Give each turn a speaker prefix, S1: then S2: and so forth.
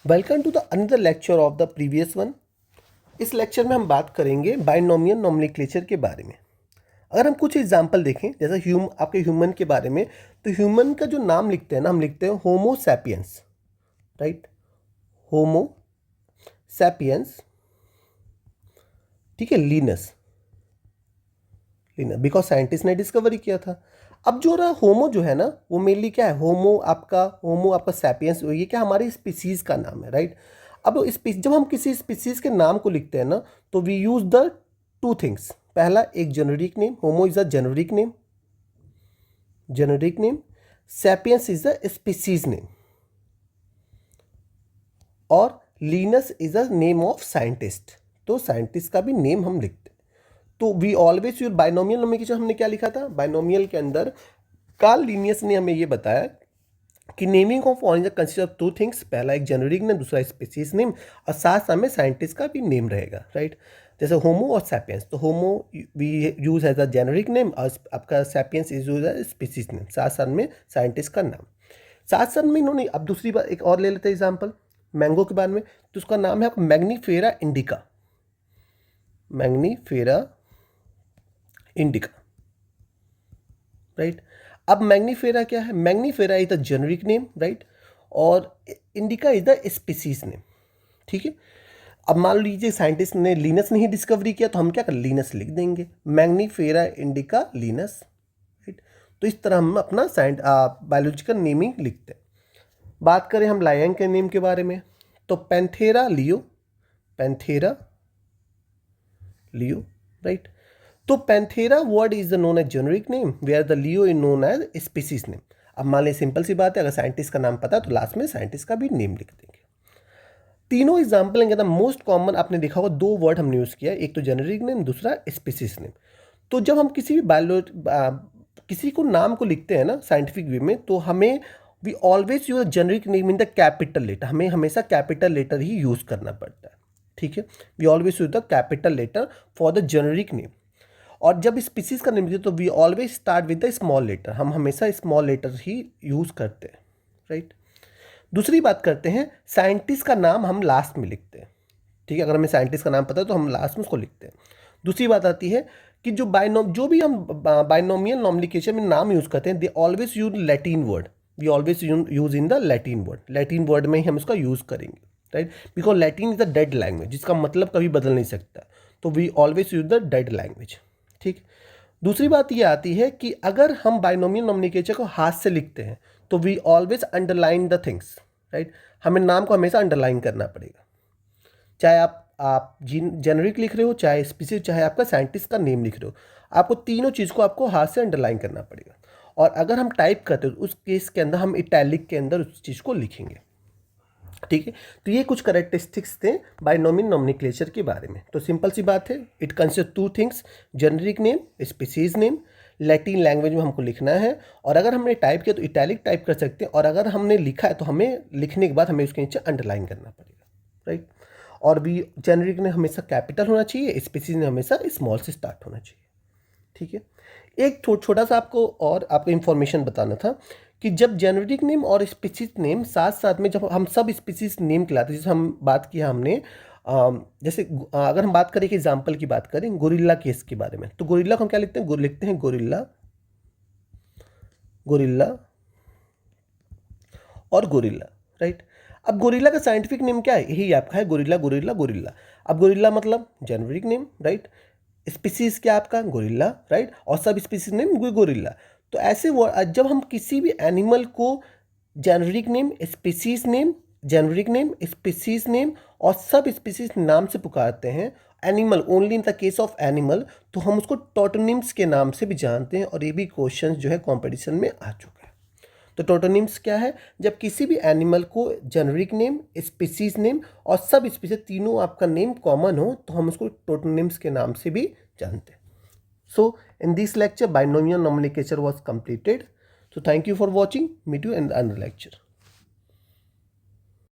S1: Welcome to the another lecture of the previous one. इस lecture में हम बात करेंगे बाइनोमियल नोमेनक्लेचर के बारे में। अगर हम कुछ एग्जांपल देखें, जैसा आपके ह्यूमन के बारे में, तो ह्यूमन का जो नाम लिखते हैं ना, हम लिखते हैं Homo sapiens, right, Homo sapiens, ठीक है, लीनस, बिकॉज साइंटिस्ट ने डिस्कवरी किया था। अब जो रहा होमो जो है ना, वो मेनली क्या है, होमो आपका सैपियंस, ये क्या हमारी स्पीसीज का नाम है, राइट। अब जब हम किसी स्पीसीज के नाम को लिखते हैं ना, तो we use the two things. पहला, एक generic name, Homo is a generic name, sapiens is a species name, और Linnaeus is a name of scientist. तो साइंटिस्ट का भी नेम हम लिखते हैं। तो we always use binomial nomenclature, हमने क्या लिखा था बाइनोमियल के अंदर, कार्ल लीनियस ने हमें ये बताया कि naming of orange consist of to things, पहला एक जेनेरिक नेम, दूसरा स्पीसीज नेम, और साथ साथ में साइंटिस्ट का भी नेम रहेगा, राइट। जैसे होमो और सैपियंस, तो Homo we use as a generic name और आपका sapiens is use as species name, साथ साथ में साइंटिस्ट का नाम। साथ साथ में इन्होंने, अब दूसरी बात एक और ले लेते हैं एग्जाम्पल मैंगो के बारे में, तो उसका नाम है आपका मैग्नीफेरा इंडिका, राइट। अब मैग्नीफेरा क्या है, Mangifera is the generic name, right, और indica is the species name, ठीक है। अब मान लीजिए साइंटिस्ट ने लीनस नहीं डिस्कवरी किया, तो हम क्या कर लीनस लिख देंगे, मैग्नीफेरा इंडिका लीनस, राइट। तो इस तरह हम अपना बायोलॉजिकल नेमिंग लिखते हैं। बात करें हम लायन के नेम के बारे में, तो पैंथेरा लियो, राइट। तो Panthera word is the known as generic name, where the leo is known as species name. अब मान लीजिए सिंपल सी बात है, अगर साइंटिस्ट का नाम पता है तो लास्ट में साइंटिस्ट का भी नेम लिख देंगे। तीनों एग्जाम्पल लेंगे तो मोस्ट कॉमन आपने देखा होगा, दो वर्ड हमने यूज किया, एक तो जेनेरिक नेम, दूसरा स्पीसीज नेम। तो जब हम किसी भी किसी को नाम को लिखते हैं ना साइंटिफिक वे में, तो हमें we always use generic name in the capital letter, हमें हमेशा कैपिटल लेटर ही यूज करना पड़ता है, ठीक है। We always use the capital letter for the generic name. और जब स्पीसीज का नेम लिखते तो we always start with the small letter, हम हमेशा स्मॉल लेटर ही यूज करते हैं, राइट। दूसरी बात करते हैं, साइंटिस्ट का नाम हम लास्ट में लिखते हैं, ठीक है। अगर हमें साइंटिस्ट का नाम पता है तो हम लास्ट में उसको लिखते हैं। दूसरी बात आती है कि जो भी हम बाइनोमियल नोमेनक्लेचर में नाम यूज करते हैं, they always use Latin word, we always use in the Latin word में ही हम इसका यूज करेंगे, right, because Latin is a dead language, जिसका मतलब कभी बदल नहीं सकता, तो we always use the dead language, ठीक। दूसरी बात ये आती है कि अगर हम बाइनोमियल नोमेनक्लेचर को हाथ से लिखते हैं, तो we always underline the things, right. हमें नाम को हमेशा अंडरलाइन करना पड़ेगा, चाहे आप जेनेरिक लिख रहे हो, चाहे स्पीसीज, चाहे आपका साइंटिस्ट का नेम लिख रहे हो, आपको तीनों चीज़ को आपको हाथ से अंडरलाइन करना पड़ेगा। और अगर हम टाइप करते हो तो उस केस के अंदर हम इटैलिक के अंदर उस चीज़ को लिखेंगे, ठीक है। तो ये कुछ करेक्टरिस्टिक्स थे बाइनोमियल नोमेनक्लेचर के बारे में। तो सिंपल सी बात है, it consist two things, generic name, species name, Latin language में हमको लिखना है, और अगर हमने टाइप किया तो इटैलिक टाइप कर सकते हैं, और अगर हमने लिखा है तो हमें लिखने के बाद हमें उसके नीचे अंडरलाइन करना पड़ेगा, राइट। और भी जेनेरिक ने हमेशा कैपिटल होना चाहिए, स्पीसीज ने हमेशा स्मॉल से स्टार्ट होना चाहिए, ठीक है। एक छोटा सा आपको इंफॉर्मेशन बताना था कि जब जेनेरिक नेम और स्पीसीज नेम साथ साथ में, जब हम सब स्पीसीज नेम खिलाते हैं, जैसे हम बात किया हमने जैसे अगर हम बात करें कि एग्जाम्पल की बात करें गोरिल्ला केस के बारे में, तो गोरिल्ला को हम क्या लिखते हैं, लिखते हैं गोरिल्ला और गोरिल्ला, राइट। अब गोरिल्ला का साइंटिफिक नेम क्या है, यही आपका है, गोरिल्ला। अब गोरिल्ला मतलब जेनेरिक नेम, राइट, स्पीसीज क्या आपका गोरिल्ला, राइट, और सब स्पीसीज नेम गोरिल्ला। तो ऐसे जब हम किसी भी एनिमल को जेनेरिक नेम, स्पीसीज नेम और सब स्पीसीज नाम से पुकारते हैं, animal only in the case of animal, तो हम उसको टोटोनिम्स के नाम से भी जानते हैं, और ये भी क्वेश्चन जो है कॉम्पिटिशन में आ चुका है। तो टोटोनिम्स क्या है, जब किसी भी एनिमल को जेनेरिक नेम, स्पीसीज नेम और सब स्पीसीज तीनों आपका नेम कॉमन हो, तो हम उसको टोटोनिम्स के नाम से भी जानते हैं। So in this lecture binomial nomenclature was completed. So thank you for watching. Meet you in the another lecture.